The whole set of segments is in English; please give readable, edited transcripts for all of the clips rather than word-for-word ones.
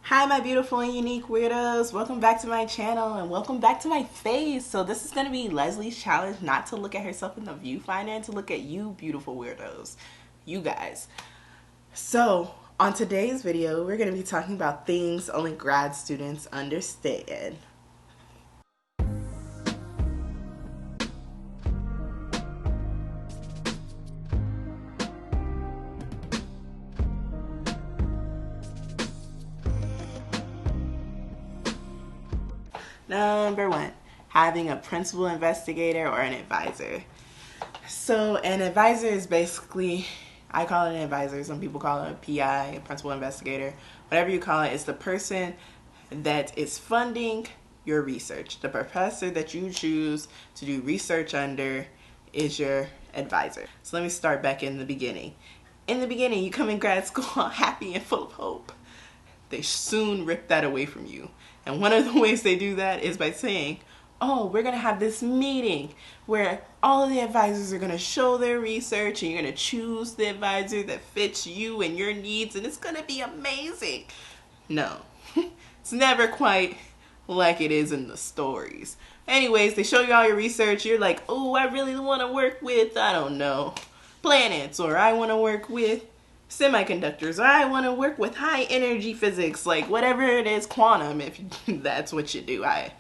Hi my beautiful and unique weirdos, welcome back to my channel and welcome back to my face. So this is going to be Leslie's challenge not to look at herself in the viewfinder and to look at you beautiful weirdos, you guys. So on today's video we're going to be talking about things only grad students understand. Number one, having a principal investigator or an advisor. So an advisor is basically, I call it an advisor, some people call it a PI, a principal investigator, whatever you call it. It's the person that is funding your research. The professor that you choose to do research under is your advisor. So let me start back in the beginning. In the beginning, you come in grad school happy and full of hope. They soon rip that away from you. And one of the ways they do that is by saying, oh, we're going to have this meeting where all of the advisors are going to show their research and you're going to choose the advisor that fits you and your needs and it's going to be amazing. No, it's never quite like it is in the stories. Anyways, they show you all your research. You're like, oh, I really want to work with, I don't know, planets, or I want to work with semiconductors, or I want to work with high energy physics, like whatever it is, quantum, if that's what you do. I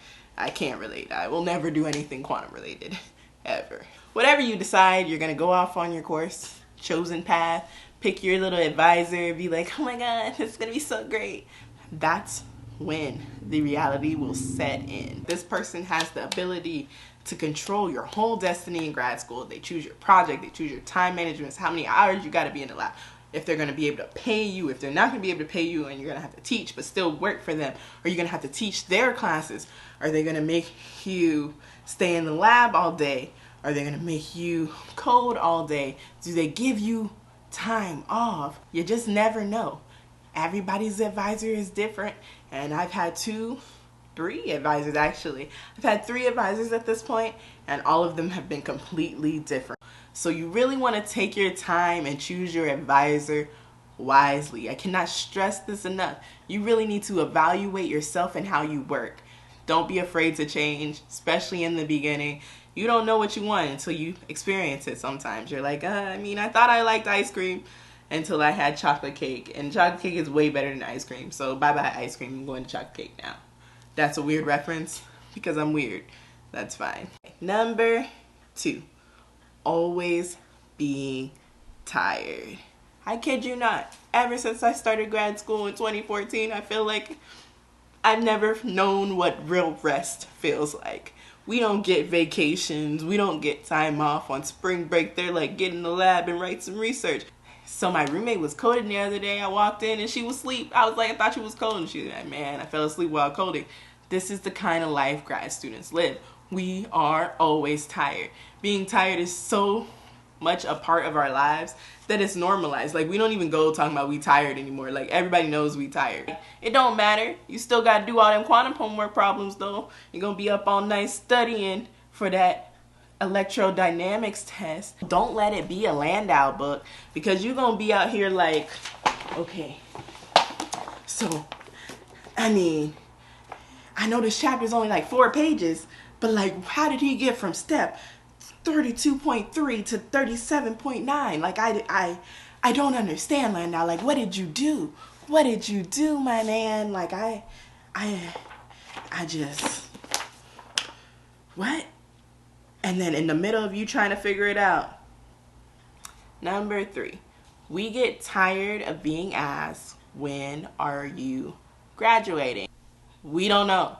can't relate. I will never do anything quantum related, ever. Whatever you decide, you're going to go off on your course, chosen path, pick your little advisor, be like, oh my god, it's going to be so great. That's when the reality will set in. This person has the ability to control your whole destiny in grad school. They choose your project, they choose your time management, how many hours you got to be in the lab, if they're going to be able to pay you, if they're not going to be able to pay you and you're going to have to teach but still work for them, or you're going to have to teach their classes. Are they going to make you stay in the lab all day? Are they going to make you code all day? Do they give you time off? You just never know. Everybody's advisor is different, and I've had three advisors actually. I've had 3 advisors at this point, and all of them have been completely different. So you really want to take your time and choose your advisor wisely. I cannot stress this enough. You really need to evaluate yourself and how you work. Don't be afraid to change, especially in the beginning. You don't know what you want until you experience it sometimes. You're like, I thought I liked ice cream until I had chocolate cake. And chocolate cake is way better than ice cream. So bye-bye ice cream, I'm going to chocolate cake now. That's a weird reference because I'm weird. That's fine. Number 2. Always being tired. I kid you not. Ever since I started grad school in 2014, I feel like I've never known what real rest feels like. We don't get vacations. We don't get time off on spring break. They're like, get in the lab and write some research. So my roommate was coding the other day. I walked in and she was asleep. I was like, I thought she was coding. She was like, man, I fell asleep while coding. This is the kind of life grad students live. We are always tired. Being tired is so much a part of our lives that it's normalized. Like, we don't even go talking about we tired anymore. Like, everybody knows we tired. It don't matter. You still got to do all them quantum homework problems, though. You're going to be up all night studying for that electrodynamics test. Don't let it be a Landau book, because you're going to be out here like, okay, so, I know this chapter is only like 4 pages, but like, how did he get from step 32.3 to 37.9? Like, I don't understand, Landau. Like, what did you do? What did you do, my man? Like, I just, what? And then in the middle of you trying to figure it out. Number 3, we get tired of being asked, when are you graduating? We don't know.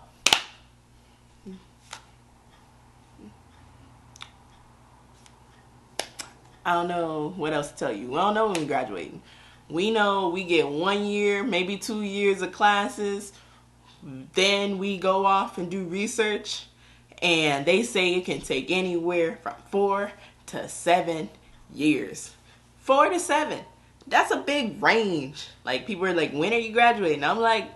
I don't know what else to tell you. We don't know when we're graduating. We know we get 1 year, maybe 2 years of classes. Then we go off and do research. And they say it can take anywhere from 4 to 7 years. 4 to 7. That's a big range. Like, people are like, when are you graduating? I'm like,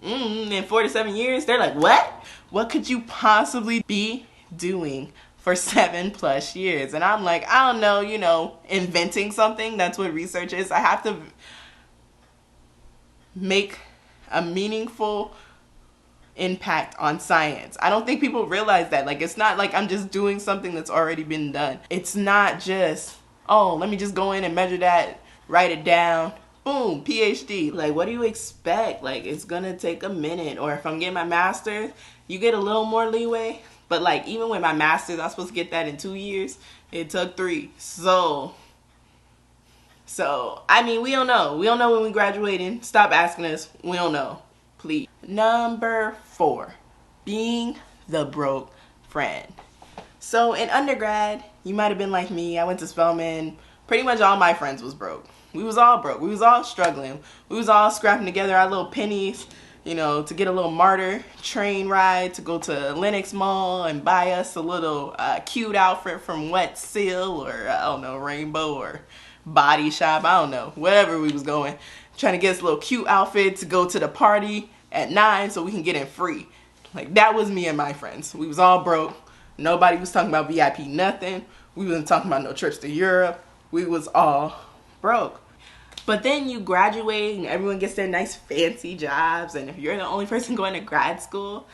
in 4 to 7 years. They're like, what? What could you possibly be doing for 7+ years? And I'm like, I don't know, inventing something. That's what research is. I have to make a meaningful impact on science. I don't think people realize that. Like, it's not like I'm just doing something that's already been done. It's not just, oh, let me just go in and measure that, write it down, boom, PhD. Like, what do you expect? Like, it's gonna take a minute. Or if I'm getting my master's, you get a little more leeway. But like, even with my master's, I was supposed to get that in 2 years. It took 3. So I mean, we don't know. We don't know when we graduating. Stop asking us. We don't know. Please. Number 4, being the broke friend. So in undergrad, you might have been like me. I went to Spelman. Pretty much all my friends was broke. We was all broke. We was all struggling. We was all scrapping together our little pennies, you know, to get a little MARTA train ride to go to Lenox Mall and buy us a little cute outfit from Wet Seal or, I don't know, Rainbow or Body Shop. I don't know. Wherever we was going. Trying to get us a little cute outfit to go to the party at 9 so we can get in free. Like, that was me and my friends. We was all broke. Nobody was talking about VIP nothing. We wasn't talking about no trips to Europe. We was all broke. But then you graduate and everyone gets their nice fancy jobs, and if you're the only person going to grad school,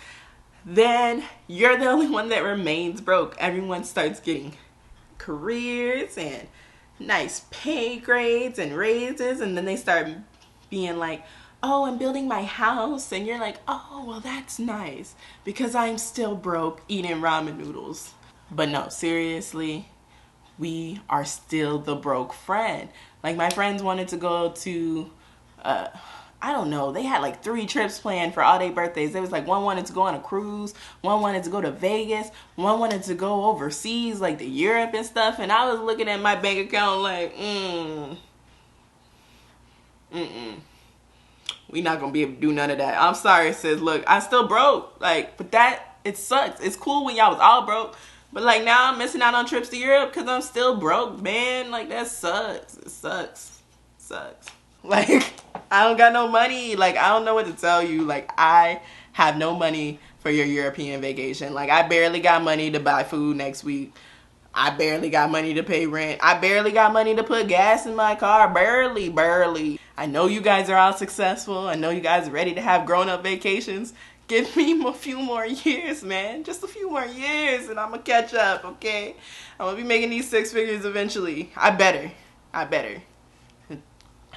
then you're the only one that remains broke. Everyone starts getting careers and nice pay grades and raises, and then they start being like, oh, I'm building my house, and you're like, oh, well, that's nice, because I'm still broke eating ramen noodles. But no, seriously, we are still the broke friend. Like, my friends wanted to go to, I don't know, they had like 3 trips planned for all their birthdays. There was like, one wanted to go on a cruise, one wanted to go to Vegas, one wanted to go overseas, like to Europe and stuff, and I was looking at my bank account like, we not gonna be able to do none of that. I'm sorry, sis. Look, I'm still broke. Like, but that, it sucks. It's cool when y'all was all broke, but like now I'm missing out on trips to Europe because I'm still broke, man. Like, that sucks. It sucks. It sucks. Like, I don't got no money. Like, I don't know what to tell you. Like, I have no money for your European vacation. Like, I barely got money to buy food next week. I barely got money to pay rent. I barely got money to put gas in my car. Barely. I know you guys are all successful. I know you guys are ready to have grown-up vacations. Give me a few more years, man. Just a few more years and I'm gonna catch up, okay? I'm gonna be making these 6 figures eventually. I better. I'm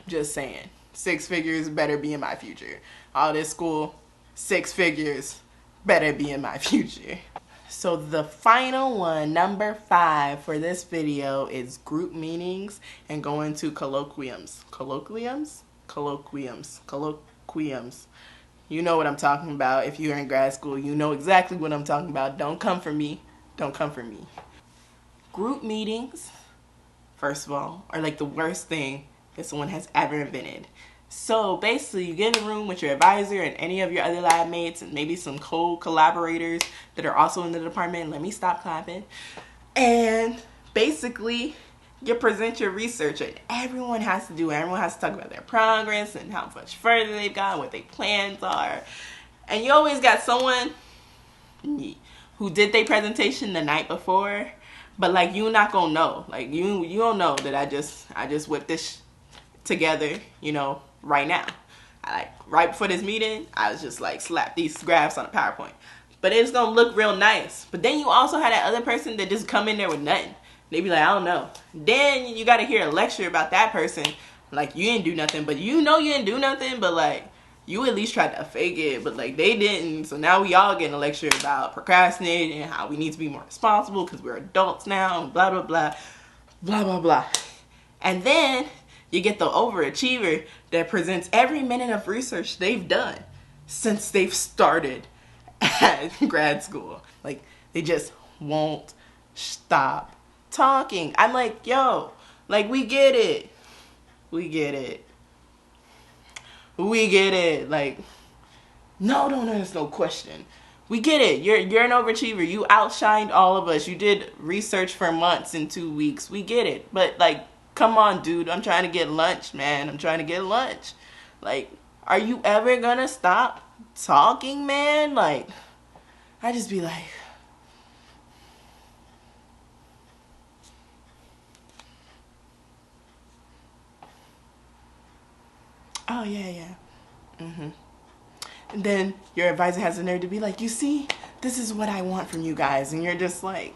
just saying. 6 figures better be in my future. All this school, 6 figures better be in my future. So the final one, number 5 for this video, is group meetings and going to colloquiums. Colloquiums. You know what I'm talking about. If you're in grad school, you know exactly what I'm talking about. Don't come for me. Group meetings, first of all, are like the worst thing that someone has ever invented. So basically, you get in a room with your advisor and any of your other lab mates and maybe some co-collaborators that are also in the department. Let me stop clapping. And basically, you present your research, and everyone has to do it. Everyone has to talk about their progress and how much further they've gone, what their plans are. And you always got someone who did their presentation the night before, but like, you not gonna know. Like, you don't know that I just whipped this together, you know, right now. Right before this meeting, I was just like, slap these graphs on a PowerPoint. But it's gonna look real nice. But then you also had that other person that just come in there with nothing. They be like, I don't know. Then you gotta hear a lecture about that person. Like, you didn't do nothing, but you know you didn't do nothing, but like, you at least tried to fake it, but like, they didn't. So now we all getting a lecture about procrastinating and how we need to be more responsible because we're adults now, and blah, blah, blah, blah, blah, blah. And then you get the overachiever that presents every minute of research they've done since they've started at grad school. Like, they just won't stop talking. I'm like, yo, like, we get it. Like, no, there's no question. We get it. You're an overachiever. You outshined all of us. You did research for months in 2 weeks. We get it. But like, come on, dude. I'm trying to get lunch, man. I'm trying to get lunch. Like, are you ever gonna stop talking, man? Like, I just be like, oh, yeah. And then your advisor has the nerve to be like, you see, this is what I want from you guys. And you're just like,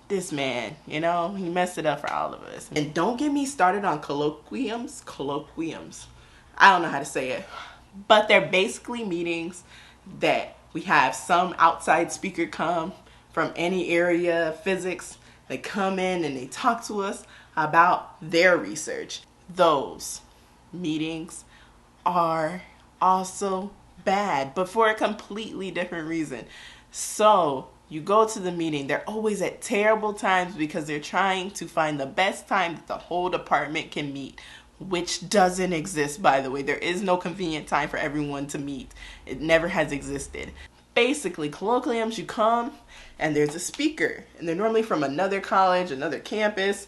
this man, you know, he messed it up for all of us. And don't get me started on colloquiums. I don't know how to say it. But they're basically meetings that we have some outside speaker come from any area of physics. They come in and they talk to us about their research. Those meetings are also bad, but for a completely different reason. So you go to the meeting, they're always at terrible times because they're trying to find the best time that the whole department can meet, which doesn't exist, by the way. There is no convenient time for everyone to meet. It never has existed. Basically, colloquiums, you come and there's a speaker, and they're normally from another college, another campus.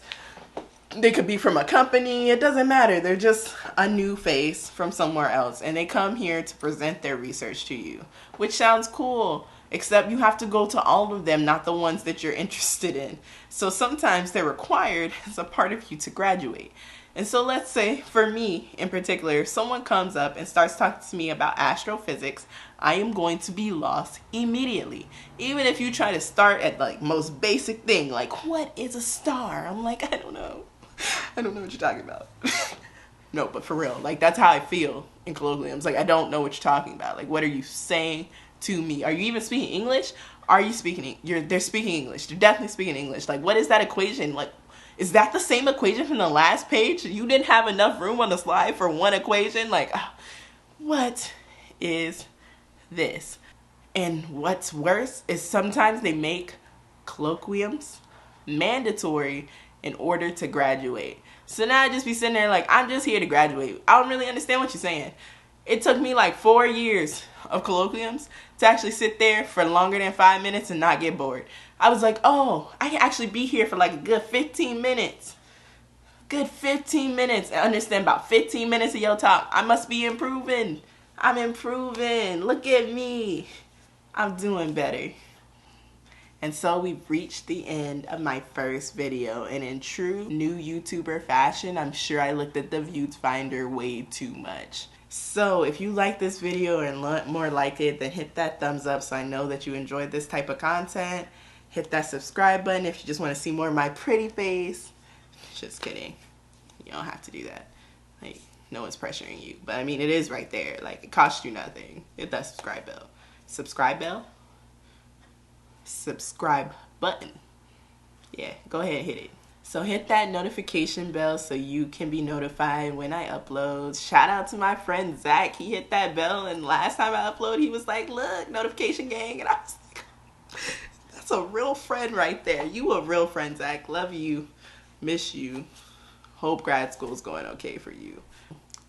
They could be from a company, it doesn't matter. They're just a new face from somewhere else, and they come here to present their research to you, which sounds cool, except you have to go to all of them, not the ones that you're interested in. So sometimes they're required as a part of you to graduate. And so let's say, for me in particular, if someone comes up and starts talking to me about astrophysics, I am going to be lost immediately. Even if you try to start at like most basic thing, like what is a star? I'm like, I don't know. I don't know what you're talking about. No, but for real, like that's how I feel in colloquiums. Like I don't know what you're talking about. Like what are you saying to me? Are you even speaking English? Are you speaking? They're speaking English. They're definitely speaking English. Like what is that equation? Like is that the same equation from the last page? You didn't have enough room on the slide for one equation? Like what is this? And what's worse is sometimes they make colloquiums mandatory in order to graduate. So now I just be sitting there like, I'm just here to graduate. I don't really understand what you're saying. It took me like 4 years of colloquiums to actually sit there for longer than 5 minutes and not get bored. I was like, oh, I can actually be here for like a good 15 minutes. Good 15 minutes and understand about 15 minutes of your talk. I must be improving. I'm improving. Look at me. I'm doing better. And so we've reached the end of my first video, and in true new YouTuber fashion, I'm sure I looked at the viewfinder way too much. So if you like this video and want more like it, then hit that thumbs up so I know that you enjoyed this type of content. Hit that subscribe button if you just want to see more of my pretty face. Just kidding. You don't have to do that. Like, no one's pressuring you. But I mean, it is right there. Like, it costs you nothing. Hit that subscribe bell. Subscribe bell? Subscribe button. Yeah, go ahead and hit it. So hit that notification bell so you can be notified when I upload. Shout out to my friend Zach. He hit that bell, and last time I uploaded, he was like, look, notification gang. And I was like, that's a real friend right there. You a real friend, Zach. Love you. Miss you. Hope grad school's going okay for you.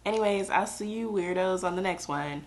Anyways, I'll see you weirdos on the next one.